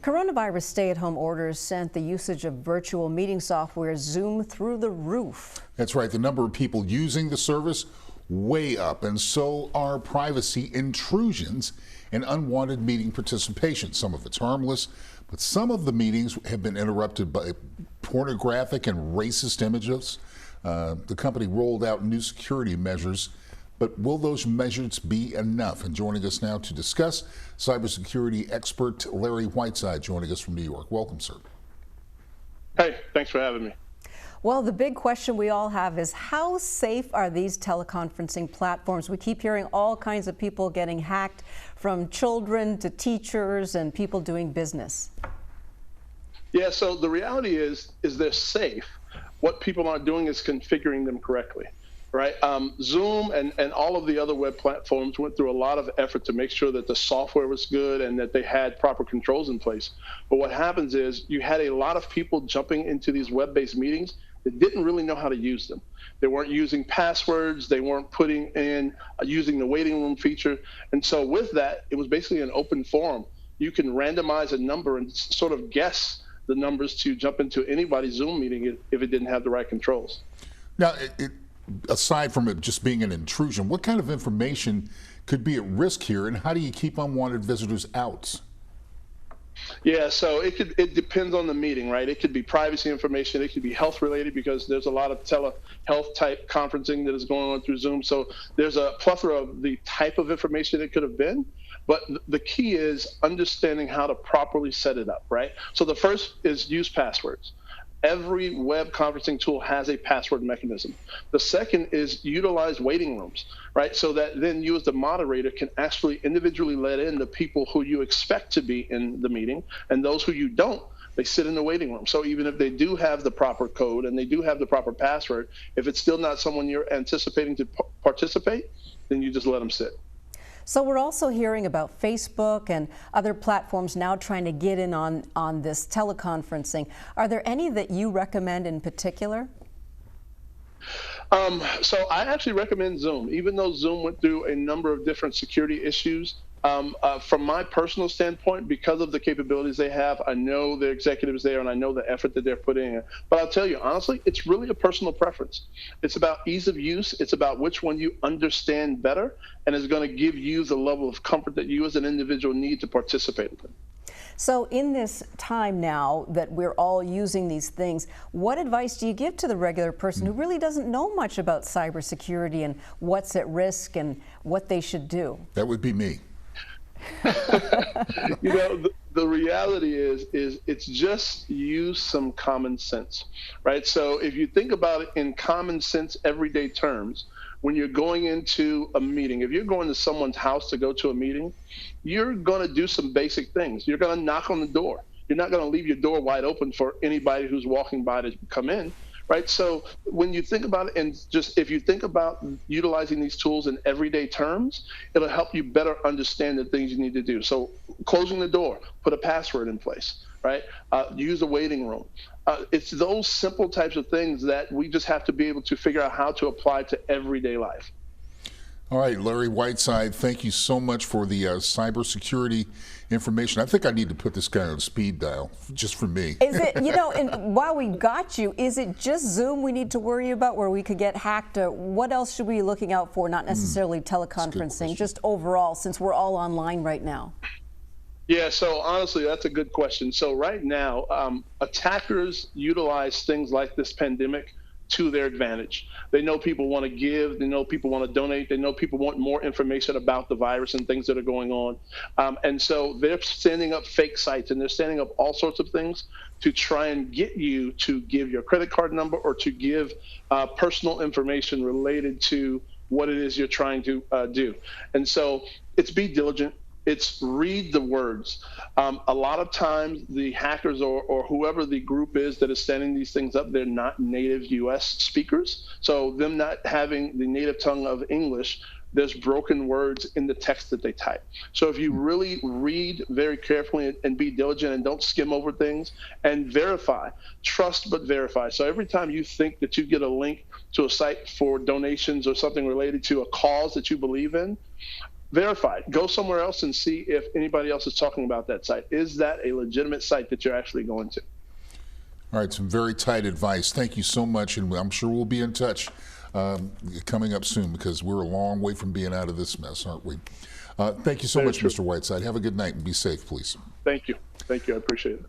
Coronavirus stay-at-home orders sent the usage of virtual meeting software Zoom through the roof. That's right. The number of people using the service way up, and so are privacy intrusions and unwanted meeting participation. Some of it's harmless, but some of the meetings have been interrupted by pornographic and racist images. The company rolled out new security measures, but will those measures be enough? And joining us now to discuss, cybersecurity expert Larry Whiteside, joining us from New York. Welcome, sir. Hey, thanks for having me. Well, the big question we all have is how safe are these teleconferencing platforms? We keep hearing all kinds of people getting hacked, from children to teachers and people doing business. Yeah, so the reality is they're safe. What people aren't doing is configuring them correctly, right? Zoom and all of the other web platforms went through a lot of effort to make sure that the software was good and that they had proper controls in place. But what happens is you had a lot of people jumping into these web-based meetings that didn't really know how to use them. They weren't using passwords. They weren't putting in using the waiting room feature. And so with that, it was basically an open forum. You can randomize a number and sort of guess the numbers to jump into anybody's Zoom meeting if it didn't have the right controls. Now, aside from it just being an intrusion, what kind of information could be at risk here, and how do you keep unwanted visitors out? Yeah, so it depends on the meeting, right? It could be privacy information, it could be health related, because there's a lot of telehealth type conferencing that is going on through Zoom. So there's a plethora of the type of information it could have been. But the key is understanding how to properly set it up, right? So the first is use passwords. Every web conferencing tool has a password mechanism. The second is utilize waiting rooms, right? So that then you as the moderator can actually individually let in the people who you expect to be in the meeting, and those who you don't, they sit in the waiting room. So even if they do have the proper code and they do have the proper password, if it's still not someone you're anticipating to participate, then you just let them sit. So we're also hearing about Facebook and other platforms now trying to get in on this teleconferencing. Are there any that you recommend in particular? So I actually recommend Zoom, even though Zoom went through a number of different security issues. From my personal standpoint, because of the capabilities they have, I know the executives there and I know the effort that they're putting in. But I'll tell you, honestly, it's really a personal preference. It's about ease of use. It's about which one you understand better and is going to give you the level of comfort that you as an individual need to participate in. So in this time now that we're all using these things, what advice do you give to the regular person who really doesn't know much about cybersecurity and what's at risk and what they should do? That would be me. You know, the reality is it's just use some common sense, right? So if you think about it in common sense, everyday terms, when you're going into a meeting, if you're going to someone's house to go to a meeting, you're going to do some basic things. You're going to knock on the door. You're not going to leave your door wide open for anybody who's walking by to come in. Right. So when you think about it, and just if you think about utilizing these tools in everyday terms, it'll help you better understand the things you need to do. So closing the door, put a password in place, right? Use a waiting room. It's those simple types of things that we just have to be able to figure out how to apply to everyday life. All right, Larry Whiteside, thank you so much for the cybersecurity information. I think I need to put this guy on speed dial, just for me. Is it, you know, and while we got you, is it just Zoom we need to worry about where we could get hacked? What else should we be looking out for, not necessarily teleconferencing, just overall, since we're all online right now? Yeah, so honestly, that's a good question. So right now, attackers utilize things like this pandemic to their advantage. They know people want to give, they know people want to donate, they know people want more information about the virus and things that are going on. And so they're standing up fake sites and they're standing up all sorts of things to try and get you to give your credit card number or to give personal information related to what it is you're trying to do. And so it's be diligent. It's read the words. A lot of times the hackers or whoever the group is that is setting these things up, they're not native US speakers. So them not having the native tongue of English, there's broken words in the text that they type. So if you really read very carefully and be diligent and don't skim over things and verify, trust but verify. So every time you think that you get a link to a site for donations or something related to a cause that you believe in, verify it. Go somewhere else and see if anybody else is talking about that site. Is that a legitimate site that you're actually going to? All right, some very tight advice. Thank you so much, and I'm sure we'll be in touch coming up soon, because we're a long way from being out of this mess, aren't we? Thank you so much, Mr. Whiteside. Have a good night and be safe, please. Thank you. Thank you. I appreciate it.